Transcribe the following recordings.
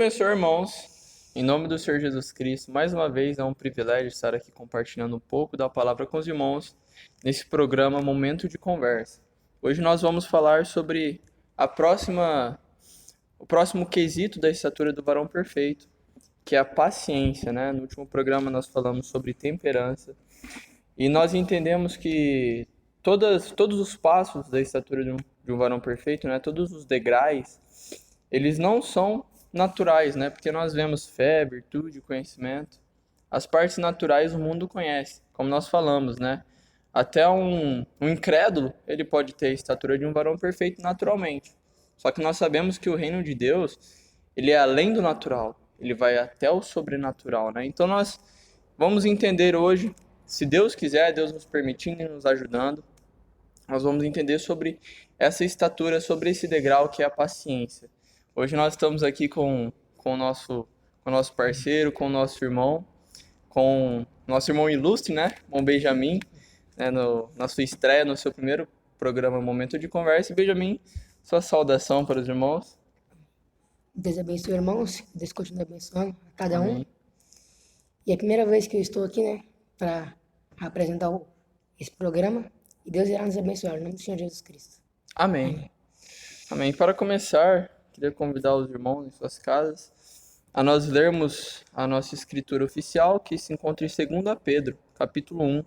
abençoe, irmãos. Em nome do Senhor Jesus Cristo, mais uma vez é um privilégio estar aqui compartilhando um pouco da palavra com os irmãos nesse programa Momento de Conversa. Hoje nós vamos falar sobre o próximo quesito da estatura do varão perfeito, que é a paciência, né? No último programa nós falamos sobre temperança e nós entendemos que todos os passos da estatura de um varão perfeito, né? Todos os degraus, eles não são naturais, né? Porque nós vemos fé, virtude, conhecimento. As partes naturais o mundo conhece, como nós falamos, né? Até um incrédulo, ele pode ter a estatura de um varão perfeito naturalmente. Só que nós sabemos que o reino de Deus, ele é além do natural, ele vai até o sobrenatural, né? Então nós vamos entender hoje, se Deus quiser, Deus nos permitindo e nos ajudando, nós vamos entender sobre essa estatura, sobre esse degrau que é a paciência. Hoje nós estamos aqui com o nosso parceiro, com o nosso irmão ilustre, né? Bom Benjamin, né? Na sua estreia, no seu primeiro programa Momento de Conversa. E Benjamin, sua saudação para os irmãos. Deus abençoe, irmãos. Deus continue abençoando a cada Amém. um. E é a primeira vez que eu estou aqui, né? Para apresentar esse programa. E Deus irá nos abençoar, em nome do Senhor Jesus Cristo. Amém. Amém. Para começar, queria convidar os irmãos em suas casas a nós lermos a nossa escritura oficial, que se encontra em 2 Pedro, capítulo 1,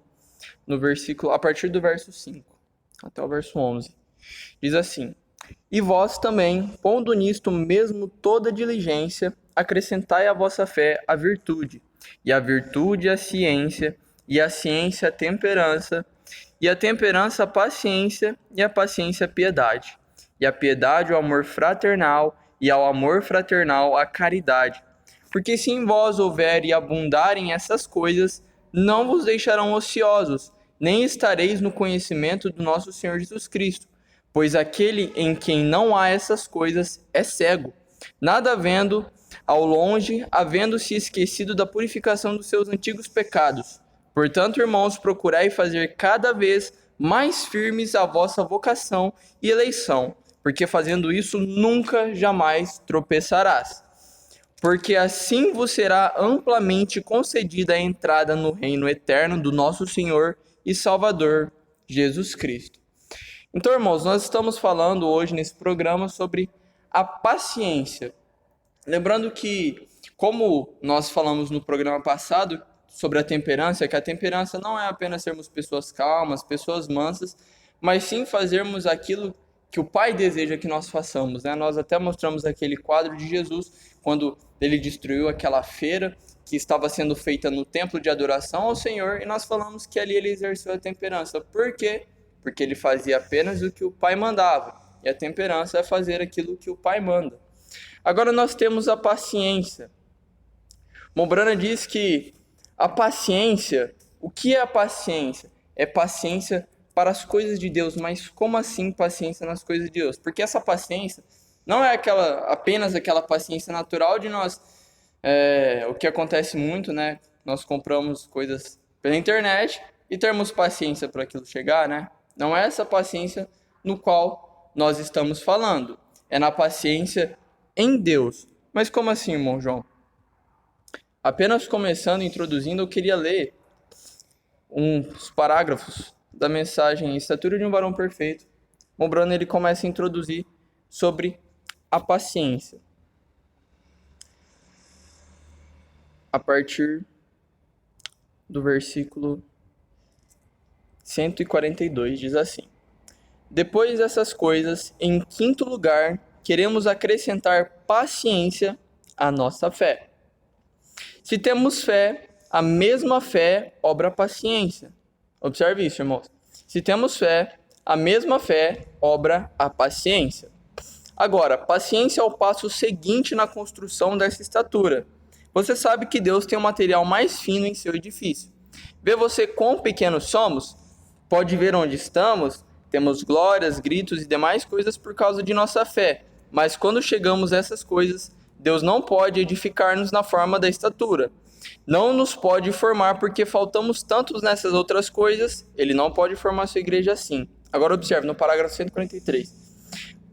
a partir do verso 5 até o verso 11. Diz assim: E vós também, pondo nisto mesmo toda diligência, acrescentai à vossa fé a virtude, e a virtude a ciência, e a ciência a temperança, e a temperança a paciência, e a paciência a piedade, e a piedade o amor fraternal, e ao amor fraternal a caridade. Porque se em vós houver e abundarem essas coisas, não vos deixarão ociosos, nem estareis no conhecimento do nosso Senhor Jesus Cristo. Pois aquele em quem não há essas coisas é cego, nada vendo, ao longe, havendo-se esquecido da purificação dos seus antigos pecados. Portanto, irmãos, procurai fazer cada vez mais firmes a vossa vocação e eleição, porque fazendo isso nunca jamais tropeçarás. Porque assim vos será amplamente concedida a entrada no reino eterno do nosso Senhor e Salvador Jesus Cristo. Então, irmãos, nós estamos falando hoje nesse programa sobre a paciência. Lembrando que, como nós falamos no programa passado sobre a temperança, que a temperança não é apenas sermos pessoas calmas, pessoas mansas, mas sim fazermos aquilo que o Pai deseja que nós façamos, né? Nós até mostramos aquele quadro de Jesus, quando ele destruiu aquela feira que estava sendo feita no templo de adoração ao Senhor, e nós falamos que ali ele exerceu a temperança. Por quê? Porque ele fazia apenas o que o Pai mandava, e a temperança é fazer aquilo que o Pai manda. Agora nós temos a paciência. Mombrana diz que a paciência, o que é a paciência? É paciência para as coisas de Deus, mas como assim paciência nas coisas de Deus? Porque essa paciência não é apenas aquela paciência natural de nós, o que acontece muito, né? Nós compramos coisas pela internet e termos paciência para aquilo chegar, né? Não é essa paciência no qual nós estamos falando. É na paciência em Deus. Mas como assim, irmão João? Apenas começando, introduzindo, eu queria ler uns parágrafos da mensagem Estatura de um Varão Perfeito. Mombrana, ele começa a introduzir sobre a paciência. A partir do versículo 142, diz assim: Depois dessas coisas, em quinto lugar, queremos acrescentar paciência à nossa fé. Se temos fé, a mesma fé obra paciência. Observe isso, irmãos. Se temos fé, a mesma fé obra a paciência. Agora, paciência é o passo seguinte na construção dessa estatura. Você sabe que Deus tem um material mais fino em seu edifício. Vê você quão pequenos somos? Pode ver onde estamos? Temos glórias, gritos e demais coisas por causa de nossa fé. Mas quando chegamos a essas coisas, Deus não pode edificar-nos na forma da estatura. Não nos pode formar porque faltamos tantos nessas outras coisas. Ele não pode formar sua igreja assim. Agora observe no parágrafo 143.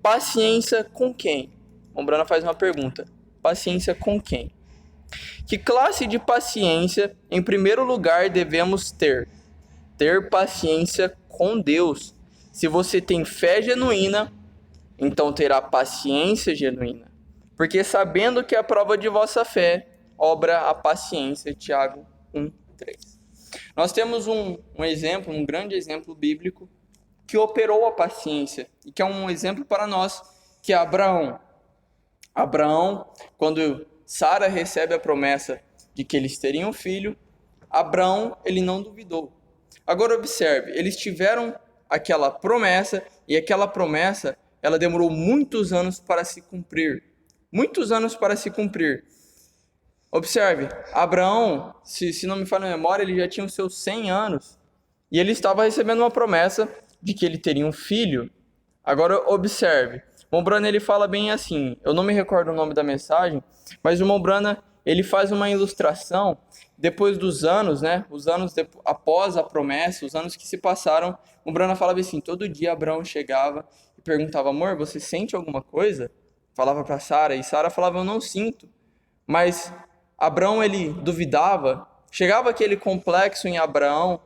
Paciência com quem? Mombrana faz uma pergunta. Paciência com quem? Que classe de paciência, em primeiro lugar, devemos ter? Ter paciência com Deus. Se você tem fé genuína, então terá paciência genuína. Porque sabendo que a prova de vossa fé obra a paciência. Tiago 1:3. Nós temos um exemplo, um grande exemplo bíblico, que operou a paciência, e que é um exemplo para nós, que é Abraão. Abraão, quando Sara recebe a promessa de que eles teriam um filho, Abraão, ele não duvidou. Agora observe, eles tiveram aquela promessa, e aquela promessa, ela demorou muitos anos para se cumprir. Muitos anos para se cumprir. Observe, Abraão, se não me falha a memória, ele já tinha os seus 100 anos, e ele estava recebendo uma promessa de que ele teria um filho. Agora observe, Mombrana ele fala bem assim, eu não me recordo o nome da mensagem, mas o Mombrana ele faz uma ilustração depois dos anos, né? Os anos após a promessa, os anos que se passaram, Mombrana falava assim, todo dia Abraão chegava e perguntava, amor, você sente alguma coisa? Falava para Sara, e Sara falava, eu não sinto. Mas Abraão ele duvidava, chegava aquele complexo em Abraão,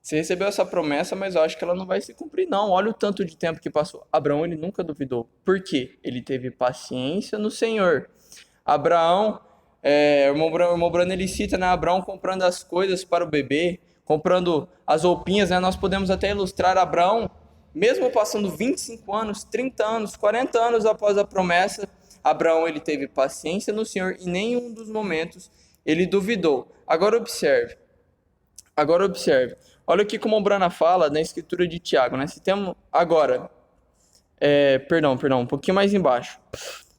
você recebeu essa promessa, mas eu acho que ela não vai se cumprir não, olha o tanto de tempo que passou. Abraão ele nunca duvidou, por quê? Ele teve paciência no Senhor. Abraão, o Mombrana ele cita, né, Abraão comprando as coisas para o bebê, comprando as roupinhas, né, nós podemos até ilustrar Abraão, mesmo passando 25 anos, 30 anos, 40 anos após a promessa, Abraão ele teve paciência no Senhor e em nenhum dos momentos ele duvidou. Agora observe. Olha o que o Mombrana fala na escritura de Tiago, né? Se temos agora, um pouquinho mais embaixo.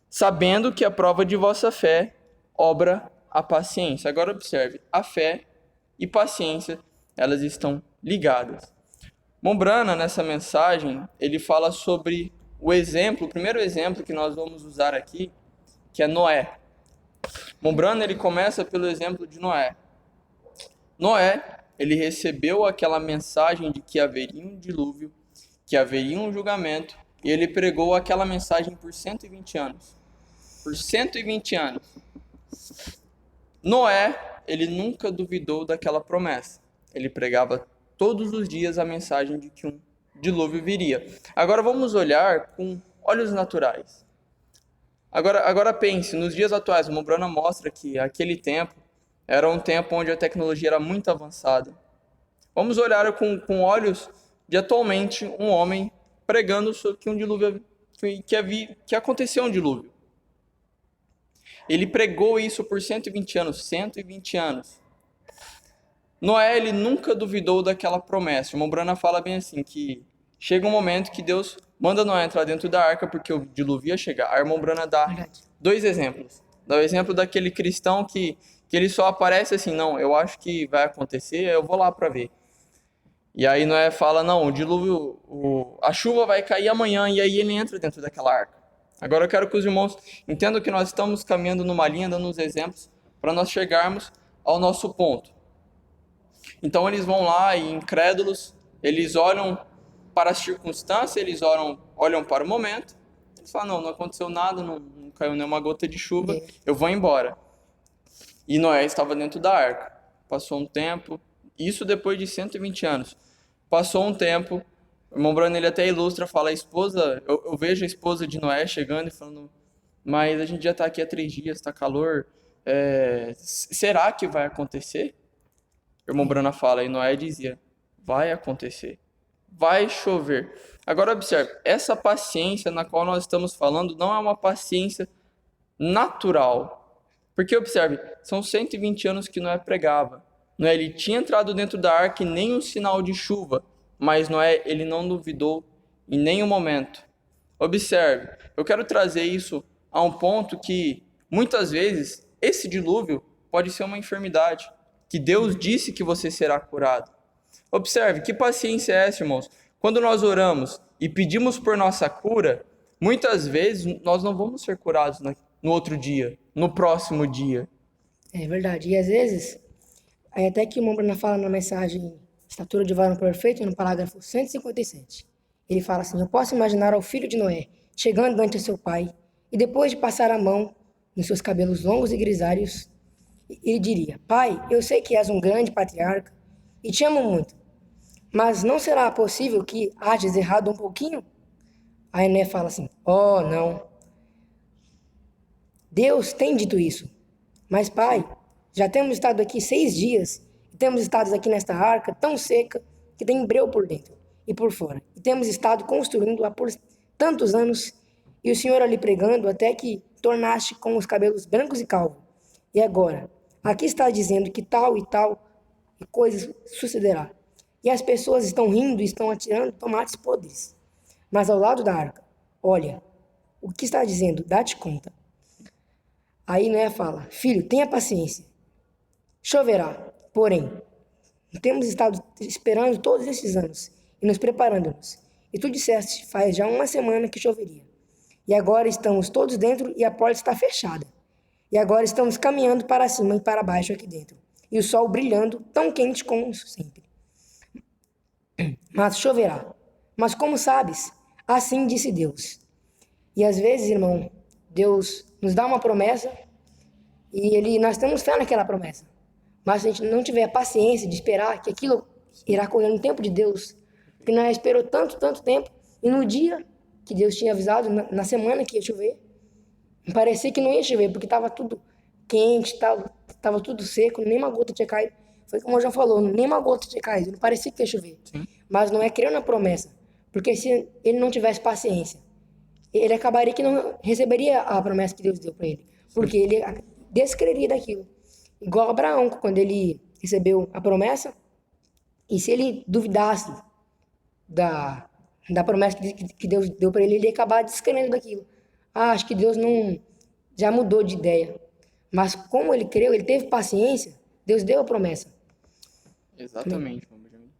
Sabendo que a prova de vossa fé obra a paciência. Agora observe, a fé e paciência, elas estão ligadas. Mombrana, nessa mensagem, ele fala sobre o primeiro exemplo que nós vamos usar aqui, que é Noé. Mombrana, ele começa pelo exemplo de Noé. Noé, ele recebeu aquela mensagem de que haveria um dilúvio, que haveria um julgamento, e ele pregou aquela mensagem por 120 anos. Por 120 anos. Noé, ele nunca duvidou daquela promessa. Ele pregava todos os dias a mensagem de que um dilúvio viria. Agora vamos olhar com olhos naturais. Agora pense, nos dias atuais, o Mombrana mostra que aquele tempo era um tempo onde a tecnologia era muito avançada. Vamos olhar com olhos de atualmente um homem pregando sobre que um dilúvio, que aconteceu um dilúvio. Ele pregou isso por 120 anos, 120 anos. Noé, ele nunca duvidou daquela promessa. O Mombrana fala bem assim, que chega um momento que Deus manda Noé entrar dentro da arca porque o dilúvio ia chegar. A Mombrana dá dois exemplos. Dá o exemplo daquele cristão que ele só aparece assim, não, eu acho que vai acontecer, eu vou lá para ver. E aí Noé fala, não, o dilúvio, a chuva vai cair amanhã, e aí ele entra dentro daquela arca. Agora eu quero que os irmãos entendam que nós estamos caminhando numa linha, dando uns exemplos, para nós chegarmos ao nosso ponto. Então eles vão lá e incrédulos, eles olham para as circunstâncias, eles olham para o momento, eles falam, não aconteceu nada, não caiu nenhuma gota de chuva, eu vou embora. E Noé estava dentro da arca. Passou um tempo, isso depois de 120 anos. Passou um tempo, o irmão Bruno ele até ilustra, fala, a esposa, eu vejo a esposa de Noé chegando e falando, mas a gente já está aqui há 3 dias, está calor, será que vai acontecer? O irmão Bruno fala, e Noé dizia, vai acontecer, vai chover. Agora observe, essa paciência na qual nós estamos falando não é uma paciência natural. Porque observe, são 120 anos que Noé pregava. Noé ele tinha entrado dentro da arca e nem um sinal de chuva, mas Noé ele não duvidou em nenhum momento. Observe, eu quero trazer isso a um ponto que muitas vezes esse dilúvio pode ser uma enfermidade, que Deus disse que você será curado. Observe, que paciência é essa, irmãos? Quando nós oramos e pedimos por nossa cura, muitas vezes nós não vamos ser curados no outro dia, no próximo dia. É verdade. E às vezes, aí até que o Mombrana fala na mensagem Estatura de Varão Perfeito, no parágrafo 157. Ele fala assim, eu posso imaginar ao filho de Noé, chegando ante seu pai, E depois de passar a mão nos seus cabelos longos e grisalhos, ele diria: Pai, eu sei que és um grande patriarca e te amo muito, mas não será possível que hajas errado um pouquinho? Aí Ené fala assim: Oh, não, Deus tem dito isso. Mas, pai, já temos estado aqui 6 dias e temos estado aqui nesta arca tão seca que tem breu por dentro e por fora. E temos estado construindo-a por tantos anos e o Senhor ali pregando até que tornaste com os cabelos brancos e calvo. E agora, aqui está dizendo que tal e tal e coisas sucederá. E as pessoas estão rindo e estão atirando tomates podres. Mas ao lado da arca, olha, o que está dizendo? Dá-te conta. Aí Noé fala: Filho, tenha paciência. Choverá, porém, temos estado esperando todos esses anos e nos preparando-nos. E tu disseste, faz já uma semana que choveria. E agora estamos todos dentro e a porta está fechada. E agora estamos caminhando para cima e para baixo aqui dentro. E o sol brilhando, tão quente como sempre. Mas choverá. Mas como sabes? Assim disse Deus. E às vezes, irmão, Deus nos dá uma promessa e nós temos fé naquela promessa. Mas se a gente não tiver paciência de esperar que aquilo irá correr no tempo de Deus, porque nós esperou tanto tempo, e no dia que Deus tinha avisado, na semana que ia chover, parecia que não ia chover, porque estava tudo quente, estava tudo seco, nem uma gota tinha caído. Foi como o João falou, nem uma gota tinha caído, não parecia que ia chover. Sim. Mas não é creu na promessa, porque se ele não tivesse paciência, ele acabaria que não receberia a promessa que Deus deu para ele, porque ele descreria daquilo. Igual Abraão, quando ele recebeu a promessa, e se ele duvidasse da promessa que Deus deu para ele, ele ia acabar descrendo daquilo. Ah, acho que Deus não já mudou de ideia. Mas como ele creu, ele teve paciência, Deus deu a promessa. Exatamente, meu Benjamin.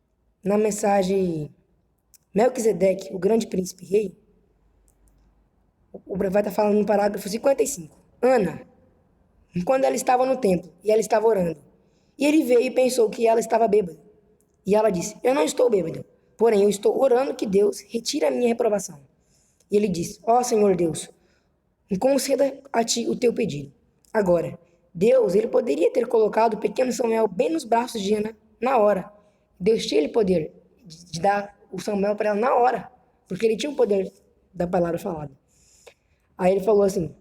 Na mensagem Melquisedeque, o grande príncipe rei, o vai estar falando no parágrafo 55. Ana, quando ela estava no templo e ela estava orando, e ele veio e pensou que ela estava bêbada. E ela disse: Eu não estou bêbada, porém eu estou orando que Deus retire a minha reprovação. E ele disse: Ó Senhor Deus, conceda a ti o teu pedido. Agora, Deus, ele poderia ter colocado o pequeno Samuel bem nos braços de Ana na hora. Deus tinha o poder de dar o Samuel para ela na hora, porque ele tinha o poder da palavra falada. Aí ele falou assim: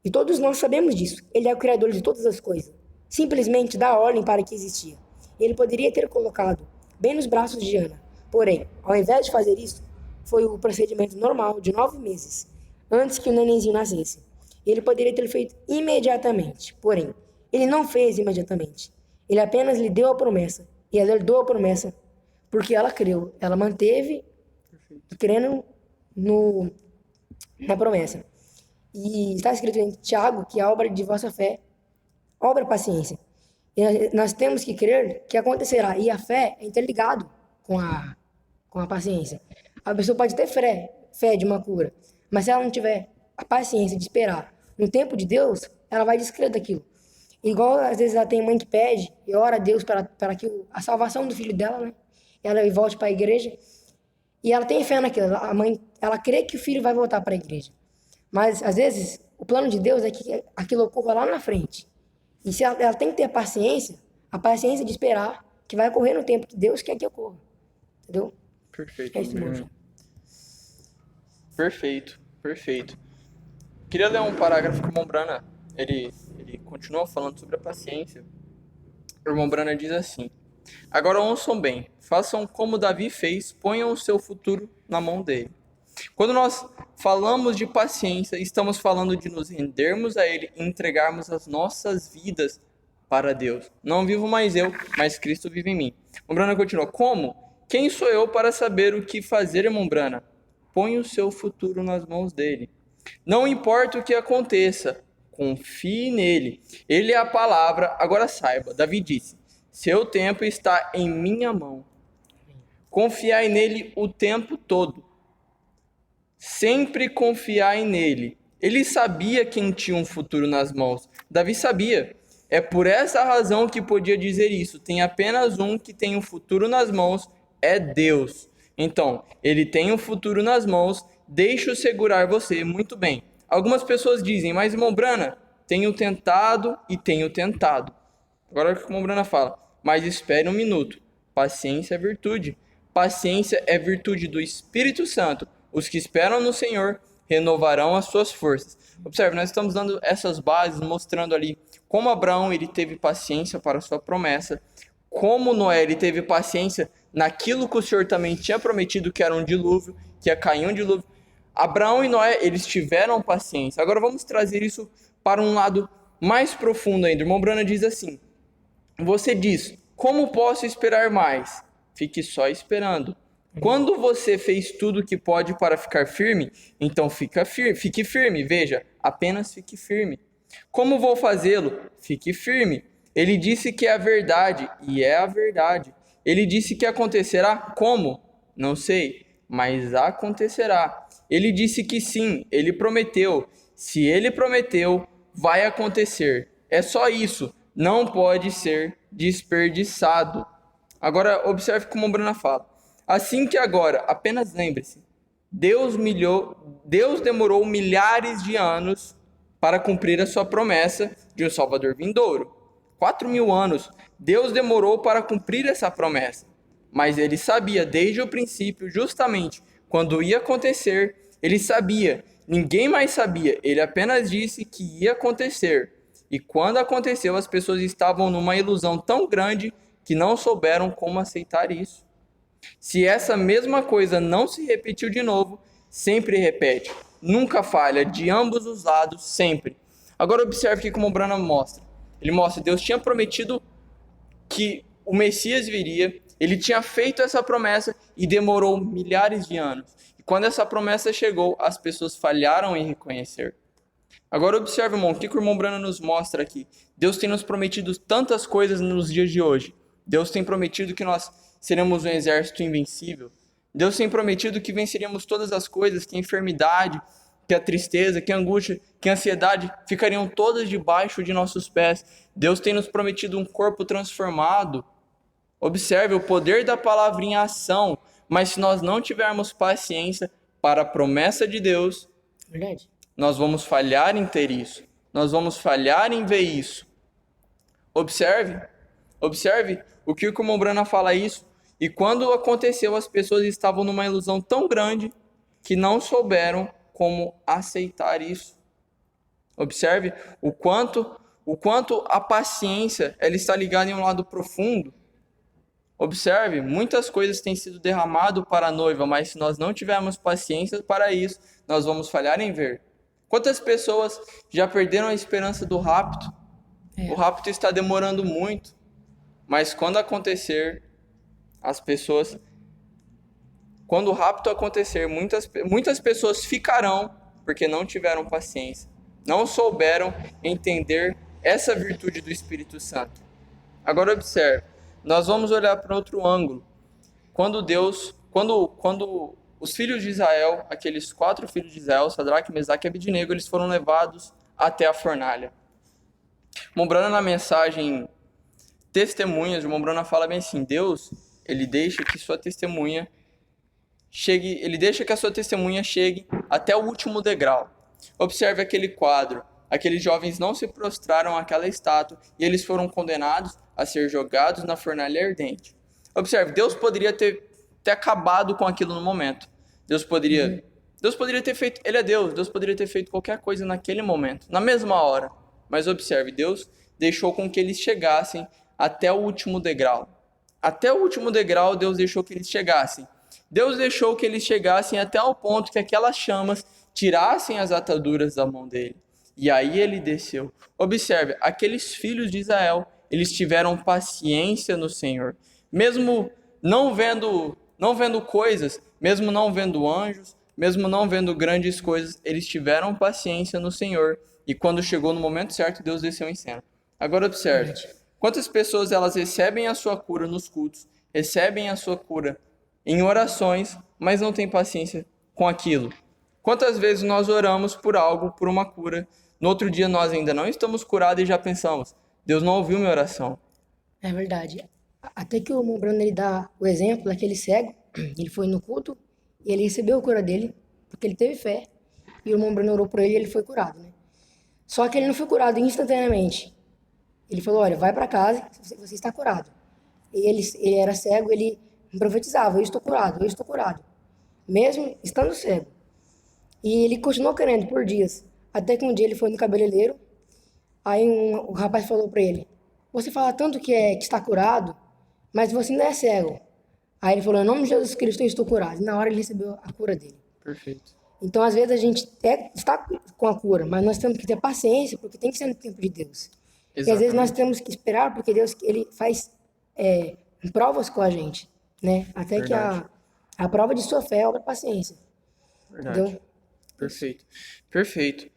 E todos nós sabemos disso. Ele é o criador de todas as coisas. Simplesmente dá ordem para que existia. Ele poderia ter colocado bem nos braços de Ana. Porém, ao invés de fazer isso, foi o procedimento normal de 9 meses, antes que o nenenzinho nascesse. Ele poderia ter feito imediatamente. Porém, ele não fez imediatamente. Ele apenas lhe deu a promessa. E ela herdou a promessa porque ela creu. Ela manteve crendo na promessa. E está escrito em Tiago que a obra de vossa fé, obra paciência. E nós temos que crer que acontecerá. E a fé é interligado com a paciência. A pessoa pode ter fé de uma cura, mas se ela não tiver a paciência de esperar no tempo de Deus, ela vai descrer daquilo. Igual às vezes ela tem mãe que pede e ora a Deus para que a salvação do filho dela, né? Ela volte para a igreja e ela tem fé naquilo. A mãe, ela crê que o filho vai voltar para a igreja. Mas, às vezes, o plano de Deus é que aquilo ocorra lá na frente. E se ela tem que ter a paciência de esperar que vai ocorrer no tempo que Deus quer que ocorra. Entendeu? Perfeito, É isso meu mesmo. Benjamin. Perfeito. Queria ler um parágrafo que o irmão Brana, ele continua falando sobre a paciência. O irmão Brana diz assim: Agora ouçam bem, façam como Davi fez, ponham o seu futuro na mão dele. Quando nós falamos de paciência, estamos falando de nos rendermos a Ele e entregarmos as nossas vidas para Deus. Não vivo mais eu, mas Cristo vive em mim. Irmão Brana continua: Como? Quem sou eu para saber o que fazer, irmão Brana? Põe o seu futuro nas mãos dele. Não importa o que aconteça, confie nele. Ele é a palavra. Agora saiba, Davi disse: Seu tempo está em minha mão. Confiai nele o tempo todo. Sempre confiai nele. Ele sabia quem tinha um futuro nas mãos. Davi sabia. É por essa razão que podia dizer isso. Tem apenas um que tem um futuro nas mãos, é Deus. Então, ele tem um futuro nas mãos, deixe-o segurar você muito bem. Algumas pessoas dizem, mas irmão Brana, tenho tentado e tenho tentado. Agora o que o irmão Brana fala, mas espere um minuto. Paciência é virtude. Paciência é virtude do Espírito Santo. Os que esperam no Senhor renovarão as suas forças. Observe, nós estamos dando essas bases, mostrando ali como Abraão ele teve paciência para a sua promessa, como Noé ele teve paciência naquilo que o Senhor também tinha prometido, que era um dilúvio, que ia cair um dilúvio. Abraão e Noé, eles tiveram paciência. Agora vamos trazer isso para um lado mais profundo ainda. O irmão Brana diz assim, você diz, como posso esperar mais? Fique só esperando. Quando você fez tudo o que pode para ficar firme, então fique firme, veja, apenas fique firme. Como vou fazê-lo? Fique firme. Ele disse que é a verdade, e é a verdade. Ele disse que acontecerá como? Não sei, mas acontecerá. Ele disse que sim, ele prometeu. Se ele prometeu, vai acontecer. É só isso, não pode ser desperdiçado. Agora, observe como a Bruna fala. Assim que agora, apenas lembre-se, Deus demorou milhares de anos para cumprir a sua promessa de um Salvador vindouro. 4.000 anos, Deus demorou para cumprir essa promessa. Mas ele sabia desde o princípio, justamente quando ia acontecer, ele sabia, ninguém mais sabia, ele apenas disse que ia acontecer. E quando aconteceu, as pessoas estavam numa ilusão tão grande que não souberam como aceitar isso. Se essa mesma coisa não se repetiu de novo, sempre repete. Nunca falha, de ambos os lados, sempre. Agora observe aqui como o Branham mostra. Ele mostra, Deus tinha prometido que o Messias viria, ele tinha feito essa promessa e demorou milhares de anos. E quando essa promessa chegou, as pessoas falharam em reconhecer. Agora observe, irmão, o que o irmão Branham nos mostra aqui. Deus tem nos prometido tantas coisas nos dias de hoje. Deus tem prometido que nós seremos um exército invencível. Deus tem prometido que venceríamos todas as coisas, que a enfermidade, que a tristeza, que a angústia, que a ansiedade ficariam todas debaixo de nossos pés. Deus tem nos prometido um corpo transformado. Observe o poder da palavra em ação, mas se nós não tivermos paciência para a promessa de Deus, Verdade. nós vamos falhar em ter isso. Nós vamos falhar em ver isso. Observe o que o irmão Brana fala isso. E quando aconteceu, as pessoas estavam numa ilusão tão grande que não souberam como aceitar isso. Observe o quanto a paciência ela está ligada em um lado profundo. Observe, muitas coisas têm sido derramado para a noiva, mas se nós não tivermos paciência para isso, nós vamos falhar em ver. Quantas pessoas já perderam a esperança do rapto? O rapto está demorando muito, mas quando acontecer, quando o rapto acontecer, muitas pessoas ficarão porque não tiveram paciência, não souberam entender essa virtude do Espírito Santo. Agora observe, nós vamos olhar para outro ângulo. Quando os filhos de Israel, aqueles 4 filhos de Israel, Sadraque, Mesaque e Abednego, eles foram levados até a fornalha. Mombrana na mensagem Testemunhas, Mombrana fala bem assim, Deus, ele deixa que a sua testemunha chegue até o último degrau. Observe aquele quadro. Aqueles jovens não se prostraram àquela estátua e eles foram condenados a ser jogados na fornalha ardente. Observe, Deus poderia ter acabado com aquilo no momento. Deus poderia ter feito, ele é Deus, Deus poderia ter feito qualquer coisa naquele momento, na mesma hora. Mas observe, Deus deixou com que eles chegassem até o último degrau. Até o último degrau, Deus deixou que eles chegassem. Deus deixou que eles chegassem até o ponto que aquelas chamas tirassem as ataduras da mão dele. E aí ele desceu. Observe, aqueles filhos de Israel, eles tiveram paciência no Senhor. Mesmo não vendo coisas, mesmo não vendo anjos, mesmo não vendo grandes coisas, eles tiveram paciência no Senhor. E quando chegou no momento certo, Deus desceu em cena. Agora observe, quantas pessoas elas recebem a sua cura nos cultos, recebem a sua cura em orações, mas não têm paciência com aquilo. Quantas vezes nós oramos por algo, por uma cura, no outro dia nós ainda não estamos curados e já pensamos, Deus não ouviu minha oração. É verdade. Até que o irmão Bruno ele dá o exemplo daquele cego, ele foi no culto e ele recebeu a cura dele, porque ele teve fé. E o irmão Bruno orou por ele e ele foi curado, né? Só que ele não foi curado instantaneamente. Ele falou, olha, vai para casa, você está curado. E ele era cego, ele profetizava, eu estou curado, eu estou curado. Mesmo estando cego. E ele continuou querendo por dias. Até que um dia ele foi no cabeleireiro, aí o rapaz falou para ele, você fala tanto que está curado, mas você ainda é cego. Aí ele falou, em nome de Jesus Cristo eu estou curado. E na hora ele recebeu a cura dele. Perfeito. Então, às vezes, a gente está com a cura, mas nós temos que ter paciência, porque tem que ser no tempo de Deus. E às vezes nós Exatamente. temos que esperar, porque Deus ele faz provas com a gente, né? Até que Verdade. a prova de sua fé é obra paciência, Verdade. entendeu? Isso. Perfeito. Perfeito.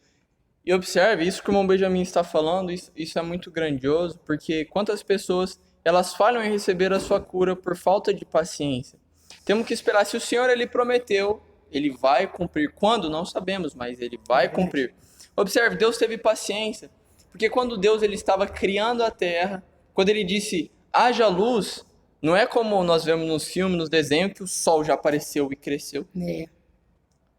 E observe, isso que o irmão Benjamin está falando, isso é muito grandioso, porque quantas pessoas elas falham em receber a sua cura por falta de paciência. Temos que esperar, se o Senhor ele prometeu, ele vai cumprir. Quando? Não sabemos, mas ele É vai verdade. cumprir. Observe, Deus teve paciência, porque quando Deus ele estava criando a terra, quando ele disse, haja luz, não é como nós vemos nos filmes, nos desenhos, que o sol já apareceu e cresceu. É,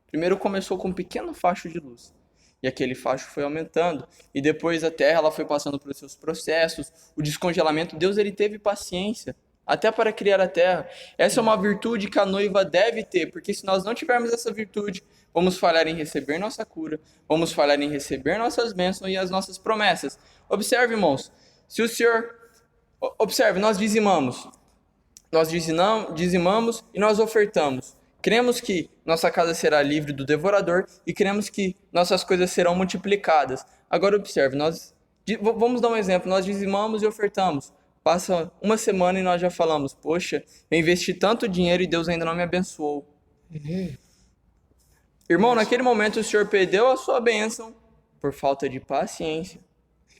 Primeiro começou com um pequeno facho de luz. E aquele facho foi aumentando. E depois a terra ela foi passando pelos seus processos. O descongelamento. Deus ele teve paciência. Até para criar a terra. Essa é uma virtude que a noiva deve ter. Porque se nós não tivermos essa virtude, vamos falhar em receber nossa cura. Vamos falhar em receber nossas bênçãos e as nossas promessas. Observe, irmãos. Se o Senhor... Observe, nós dizimamos. Nós dizimamos e nós ofertamos. Cremos que nossa casa será livre do devorador e cremos que nossas coisas serão multiplicadas. Agora observe, vamos dar um exemplo, nós dizimamos e ofertamos. Passa uma semana e nós já falamos, poxa, eu investi tanto dinheiro e Deus ainda não me abençoou. Irmão, naquele momento o Senhor perdeu a sua bênção por falta de paciência.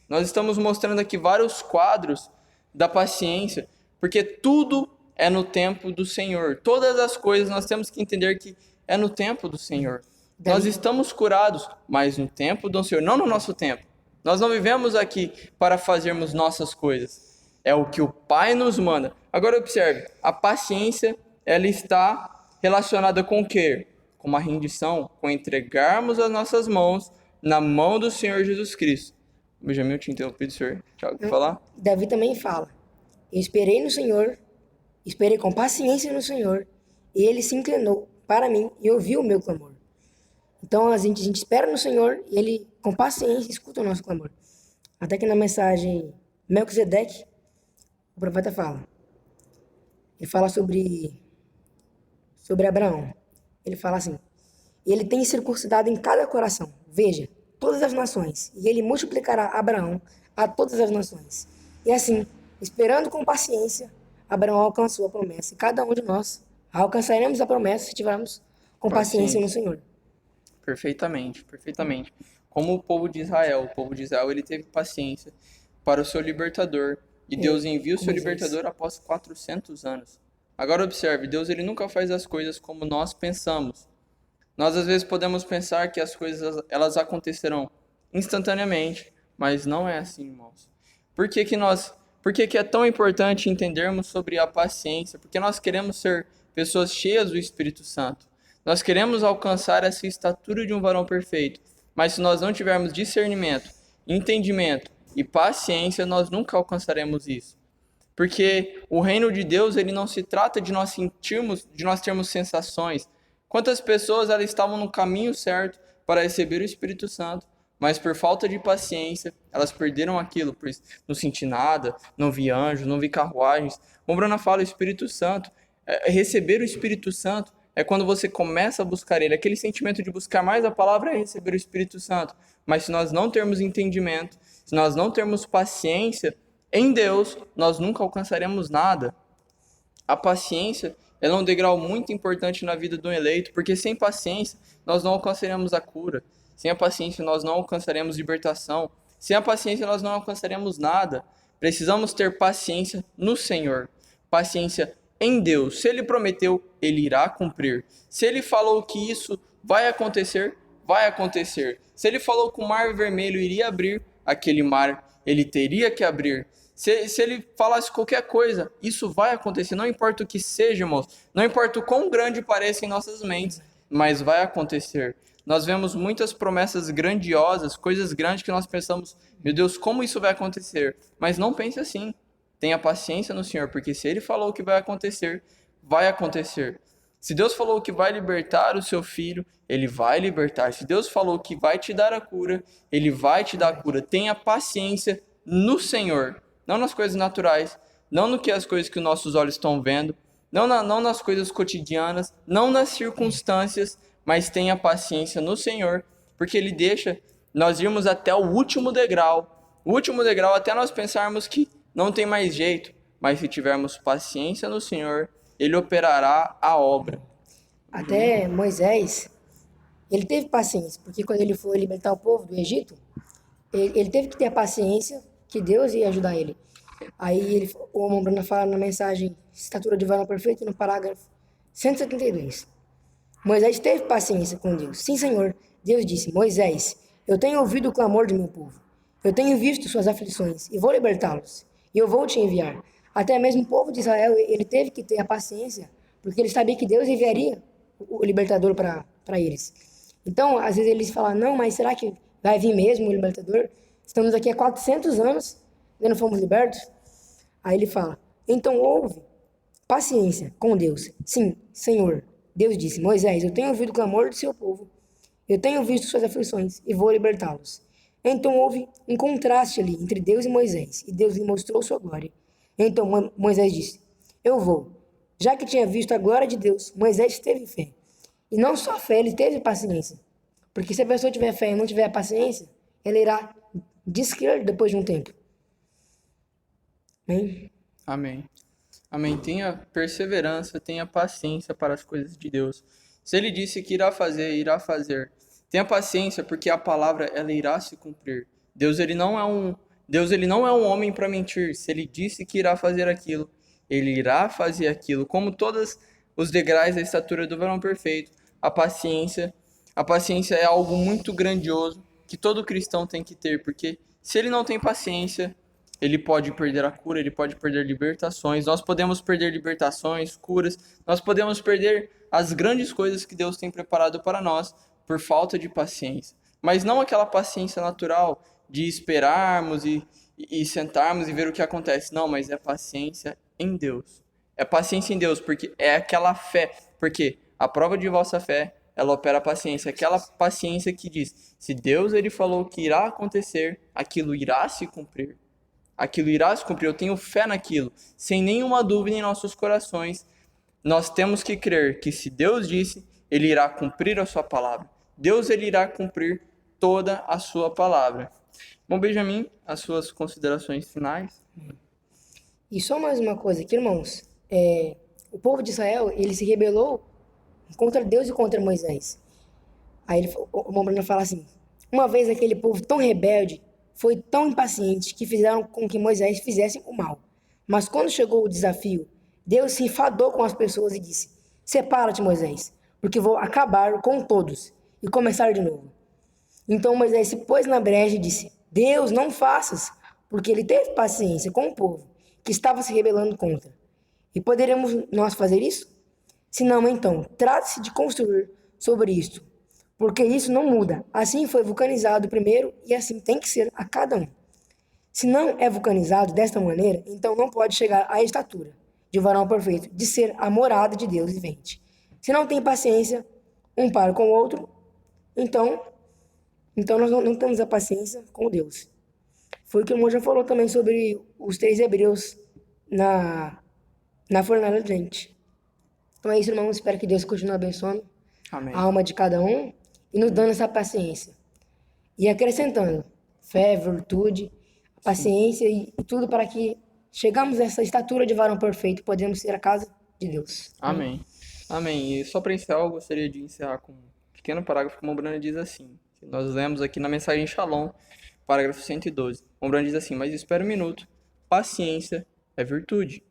Nós estamos mostrando aqui vários quadros da paciência, porque tudo é no tempo do Senhor. Todas as coisas nós temos que entender que é no tempo do Senhor. Nós daí, estamos curados, mas no tempo do Senhor, não no nosso tempo. Nós não vivemos aqui para fazermos nossas coisas. É o que o Pai nos manda. Agora observe, a paciência, ela está relacionada com o quê? Com uma rendição, com entregarmos as nossas mãos na mão do Senhor Jesus Cristo. Benjamin, eu te interrompi, senhor. Tiago, quer falar? Davi também fala, eu esperei no Senhor, esperei com paciência no Senhor, e ele se inclinou para mim e ouviu o meu clamor. Então a gente espera no Senhor e ele, com paciência, escuta o nosso clamor. Até que na mensagem Melquisedeque, o profeta fala. Ele fala sobre Abraão. Ele fala assim: ele tem circuncidado em cada coração, veja, todas as nações, e ele multiplicará Abraão a todas as nações. E assim, esperando com paciência, Abraão alcançou a promessa. E cada um de nós alcançaremos a promessa se tivermos com paciência no Paciência. Senhor. Perfeitamente, perfeitamente. Como o povo de Israel, ele teve paciência para o seu libertador. E Deus envia o Com seu Moisés. libertador após 400 anos. Agora observe, Deus ele nunca faz as coisas como nós pensamos. Nós às vezes podemos pensar que as coisas elas acontecerão instantaneamente, mas não é assim, irmãos. Por que que é tão importante entendermos sobre a paciência? Porque nós queremos ser pessoas cheias do Espírito Santo. Nós queremos alcançar essa estatura de um varão perfeito, mas se nós não tivermos discernimento, entendimento e paciência, nós nunca alcançaremos isso. Porque o reino de Deus, ele não se trata de nós sentirmos, de nós termos sensações. Quantas pessoas elas estavam no caminho certo para receber o Espírito Santo, mas por falta de paciência, elas perderam aquilo, por não sentir nada, não vi anjos, não vi carruagens. Como Bruna fala, o Espírito Santo, receber o Espírito Santo é quando você começa a buscar ele. Aquele sentimento de buscar mais a palavra é receber o Espírito Santo. Mas se nós não termos entendimento, se nós não termos paciência em Deus, nós nunca alcançaremos nada. A paciência ela é um degrau muito importante na vida do eleito, porque sem paciência nós não alcançaremos a cura. Sem a paciência nós não alcançaremos libertação. Sem a paciência nós não alcançaremos nada. Precisamos ter paciência no Senhor. Paciência em Deus. Se Ele prometeu, Ele irá cumprir. Se Ele falou que isso vai acontecer, vai acontecer. Se Ele falou que o mar vermelho iria abrir, aquele mar Ele teria que abrir. Se ele falasse qualquer coisa, isso vai acontecer. Não importa o que seja, irmãos. Não importa o quão grande pareça em nossas mentes, mas vai acontecer. nós vemos muitas promessas grandiosas, coisas grandes que nós pensamos, meu Deus, como isso vai acontecer? Mas não pense assim. Tenha paciência no Senhor, porque se Ele falou que vai acontecer, vai acontecer. Se Deus falou que vai libertar o seu filho, Ele vai libertar. Se Deus falou que vai te dar a cura, Ele vai te dar a cura. Tenha paciência no Senhor, não nas coisas naturais, não no que as coisas que os nossos olhos estão vendo, não nas coisas cotidianas, não nas circunstâncias, mas tenha paciência no Senhor, porque Ele deixa nós irmos até o último degrau até nós pensarmos que não tem mais jeito, mas se tivermos paciência no Senhor, Ele operará a obra. Até Moisés, ele teve paciência, porque quando ele foi libertar o povo do Egito, ele teve que ter a paciência que Deus ia ajudar ele. Aí o irmão Bruno fala na mensagem Estatura de Varão Perfeito, no parágrafo 172. Moisés teve paciência com Deus. Sim, Senhor. Deus disse, Moisés, eu tenho ouvido o clamor do meu povo. Eu tenho visto suas aflições e vou libertá-los. E eu vou te enviar. Até mesmo o povo de Israel, ele teve que ter a paciência, porque ele sabia que Deus enviaria o libertador para eles. Então, às vezes eles falam, não, mas será que vai vir mesmo o libertador? Estamos aqui há 400 anos, ainda não fomos libertos. Aí ele fala, então houve paciência com Deus. Sim, Senhor. Deus disse, Moisés, eu tenho ouvido o clamor do seu povo. Eu tenho visto suas aflições e vou libertá-los. Então houve um contraste ali entre Deus e Moisés, e Deus lhe mostrou sua glória. Então Moisés disse, eu vou. Já que tinha visto a glória de Deus, Moisés teve fé. E não só fé, ele teve paciência. Porque se a pessoa tiver fé e não tiver paciência, ela irá descrer depois de um tempo. Amém? Amém. Amém. Tenha perseverança, tenha paciência para as coisas de Deus. Se Ele disse que irá fazer, irá fazer. Tenha paciência, porque a palavra ela irá se cumprir. Deus ele não é um homem para mentir. Se Ele disse que irá fazer aquilo, Ele irá fazer aquilo. Como todos os degraus da estatura do varão perfeito, a paciência é algo muito grandioso que todo cristão tem que ter, porque se ele não tem paciência, ele pode perder a cura, ele pode perder libertações. Nós podemos perder libertações, curas, nós podemos perder as grandes coisas que Deus tem preparado para nós por falta de paciência. Mas não aquela paciência natural de esperarmos e sentarmos e ver o que acontece. Não, mas é paciência em Deus. É paciência em Deus, porque é aquela fé. Porque a prova de vossa fé, ela opera a paciência. Aquela paciência que diz, se Deus ele falou que irá acontecer, aquilo irá se cumprir. Aquilo irá se cumprir, eu tenho fé naquilo, sem nenhuma dúvida em nossos corações. Nós temos que crer que se Deus disse, Ele irá cumprir a sua palavra. Deus ele irá cumprir toda a sua palavra. Bom, Benjamin, as suas considerações finais? E só mais uma coisa aqui, irmãos. O povo de Israel, ele se rebelou contra Deus e contra Moisés. Aí o irmão Bruno fala assim, uma vez aquele povo tão rebelde, foi tão impaciente que fizeram com que Moisés fizesse o mal. Mas quando chegou o desafio, Deus se enfadou com as pessoas e disse, separa-te, Moisés, porque vou acabar com todos e começar de novo. Então Moisés se pôs na brecha e disse, Deus, não faças, porque ele teve paciência com o povo que estava se rebelando contra. E poderemos nós fazer isso? Se não, então, trate-se de construir sobre isto, porque isso não muda. Assim foi vulcanizado primeiro e assim tem que ser a cada um. Se não é vulcanizado desta maneira, então não pode chegar à estatura de varão perfeito, de ser a morada de Deus vivente. Se não tem paciência um para com o outro, então nós não temos a paciência com Deus. Foi o que o irmão já falou também sobre os 3 hebreus na fornalha ardente. Então é isso, irmãos. Espero que Deus continue abençoando Amém. a alma de cada um e nos dando essa paciência. E acrescentando fé, virtude, paciência e tudo para que chegamos a essa estatura de varão perfeito e podemos ser a casa de Deus. Amém. Amém. E só para encerrar, eu gostaria de encerrar com um pequeno parágrafo que o Mombrana diz assim, que nós lemos aqui na mensagem Shalom, parágrafo 112. O Mombrana diz assim, mas espera um minuto, paciência é virtude.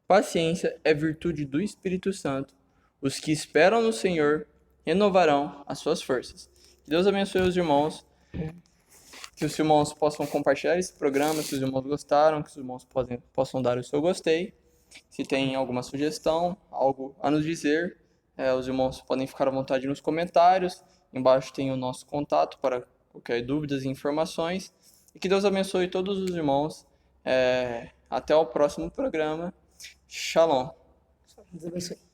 Paciência é virtude do Espírito Santo. Os que esperam no Senhor renovarão as suas forças. Que Deus abençoe os irmãos. Que os irmãos possam compartilhar esse programa, se os irmãos gostaram, que os irmãos possam dar o seu gostei. Se tem alguma sugestão, algo a nos dizer, Os irmãos podem ficar à vontade nos comentários. Embaixo tem o nosso contato para qualquer dúvidas e informações. E que Deus abençoe todos os irmãos. Até o próximo programa. Shalom. Deus abençoe.